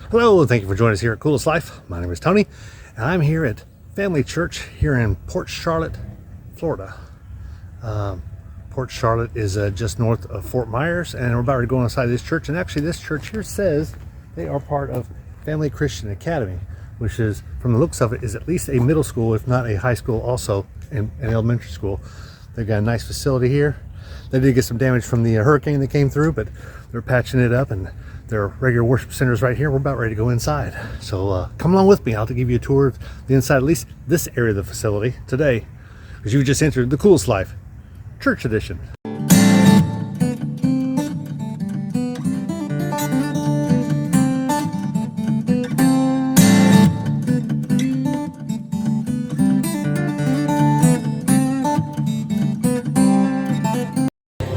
Hello, thank you for joining us here at Coolest Life. My name is Tony, and I'm here at Family Church here in Port Charlotte, Florida. Port Charlotte is just north of Fort Myers, and we're about to go inside this church. And actually, this church here says they are part of Family Christian Academy, which is, from the looks of it, is at least a middle school, if not a high school, also an elementary school. They've got a nice facility here. They did get some damage from the hurricane that came through, but they're patching it up, and their regular worship centers right here. We're about ready to go inside. So come along with me. I'll have to give you a tour of the inside, at least this area of the facility today, because you just entered the Coolest Life Church Edition.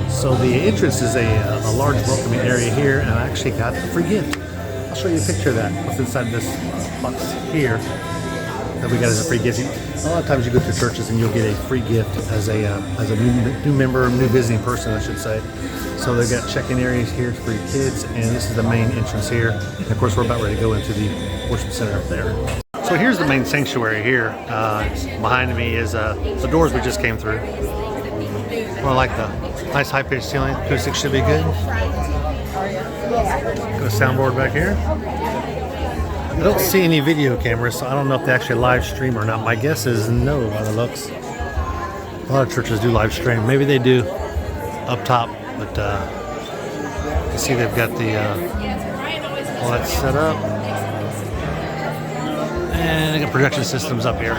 So the entrance is a large welcoming area here, and I actually got a free gift. I'll show you a picture of that, what's inside this box here that we got as a free gift. A lot of times you go to churches and you'll get a free gift as a new member, new visiting person, I should say. So they've got check-in areas here for your kids, and this is the main entrance here. And of course, we're about ready to go into the worship center up there. So here's the main sanctuary here. Behind me is the doors we just came through. Well, I like the nice high-pitched ceiling. Acoustics should be good. Got a soundboard back here. I don't see any video cameras, so I don't know if they actually live stream or not. My guess is no by the looks. A lot of churches do live stream. Maybe they do up top, but you can see they've got the all that set up. And they got projection systems up here.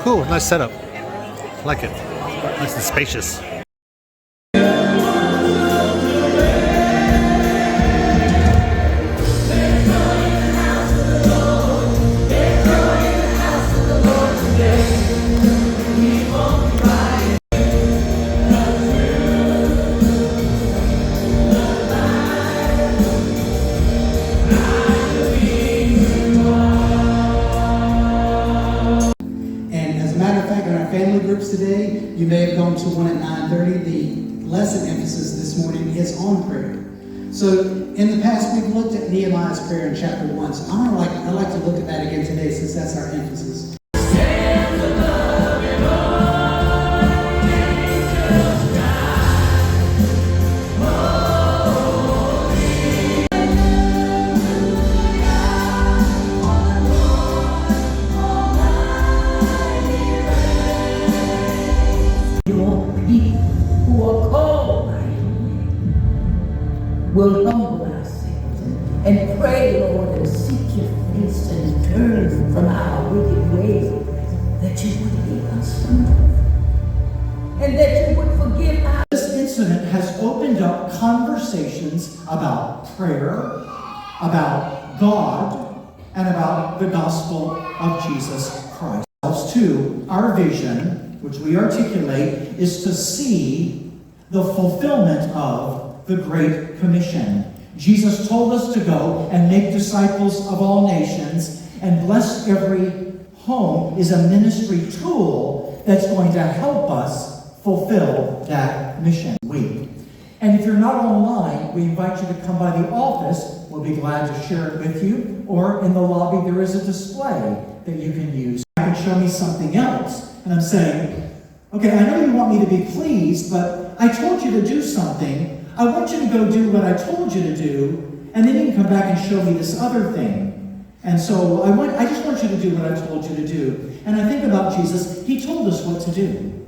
Cool, nice setup. Like it. Nice and spacious. Today, you may have gone to one at 9:30. The lesson emphasis this morning is on prayer. So in the past, we've looked at Nehemiah's prayer in chapter 1. So I'd like to look at that again today, since that's our emphasis. Will humble ourselves and pray, Lord, and seek your face and turn from our wicked ways, that you would hear us and that you would forgive us. This incident has opened up conversations about prayer, about God, and about the gospel of Jesus Christ. To our vision, which we articulate, is to see the fulfillment of the Great Commission. Jesus told us to go and make disciples of all nations, and bless every home is a ministry tool that's going to help us fulfill that mission. And if you're not online, we invite you to come by the office. We'll be glad to share it with you. Or in the lobby, there is a display that you can use. You can show me something else. And I'm saying, okay, I know you want me to be pleased, but I told you to do something. I want you to go do what I told you to do, and then you can come back and show me this other thing. And so I just want you to do what I told you to do. And I think about Jesus. He told us what to do.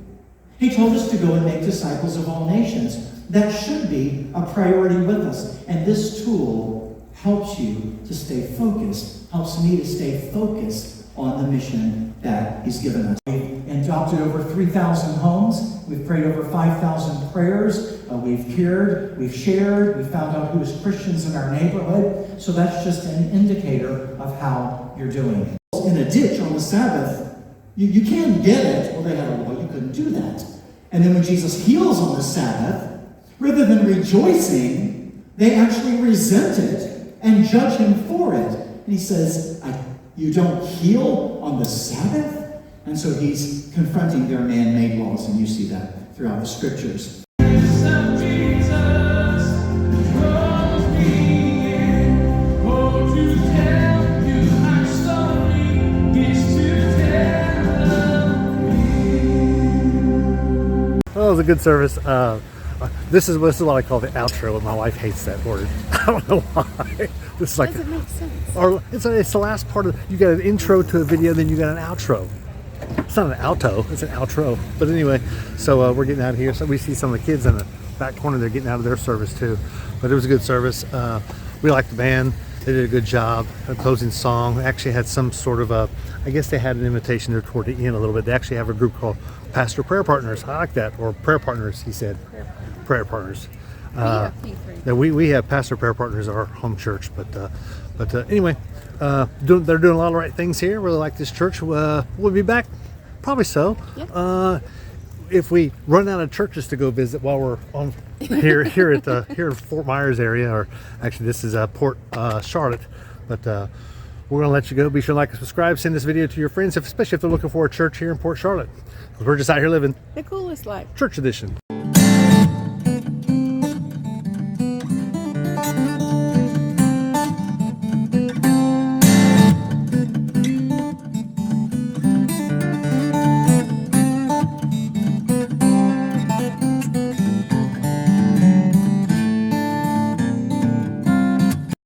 He told us to go and make disciples of all nations. That should be a priority with us. And this tool helps you to stay focused, helps me to stay focused on the mission that He's given us. We've adopted over 3,000 homes. We've prayed over 5,000 prayers. We've cared, we've shared, we found out who is Christians in our neighborhood. So that's just an indicator of how you're doing. In a ditch on the Sabbath, you can't get it. Well, they had a law, you couldn't do that. And then when Jesus heals on the Sabbath, rather than rejoicing, they actually resent it and judge Him for it. And He says, you don't heal on the Sabbath? And so He's confronting their man-made laws, and you see that throughout the Scriptures. Jesus, oh, to a good service. This is what I call the outro, and my wife hates that word. I don't know why. This is like, Doesn't make sense. or it's the last part of. You got an intro to a video, then you got an outro. It's not an alto, it's an outro. But anyway, so we're getting out of here. So we see some of the kids in the back corner. They're getting out of their service too. But it was a good service. We liked the band. They did a good job. A closing song. They actually had some sort of I guess they had an invitation there toward the end a little bit. They actually have a group called Pastor Prayer Partners. I like that. Or Prayer Partners, he said. Prayer Partners. Yeah, That we have Pastor Prayer Partners at our home church. But anyway, they're doing a lot of right things here. Really like this church. We'll be back. Probably so. Yep. If we run out of churches to go visit while we're on here in Fort Myers area, or actually this is Port Charlotte, but we're gonna let you go. Be sure to like and subscribe. Send this video to your friends, especially if they're looking for a church here in Port Charlotte. We're just out here living The coolest life. church edition.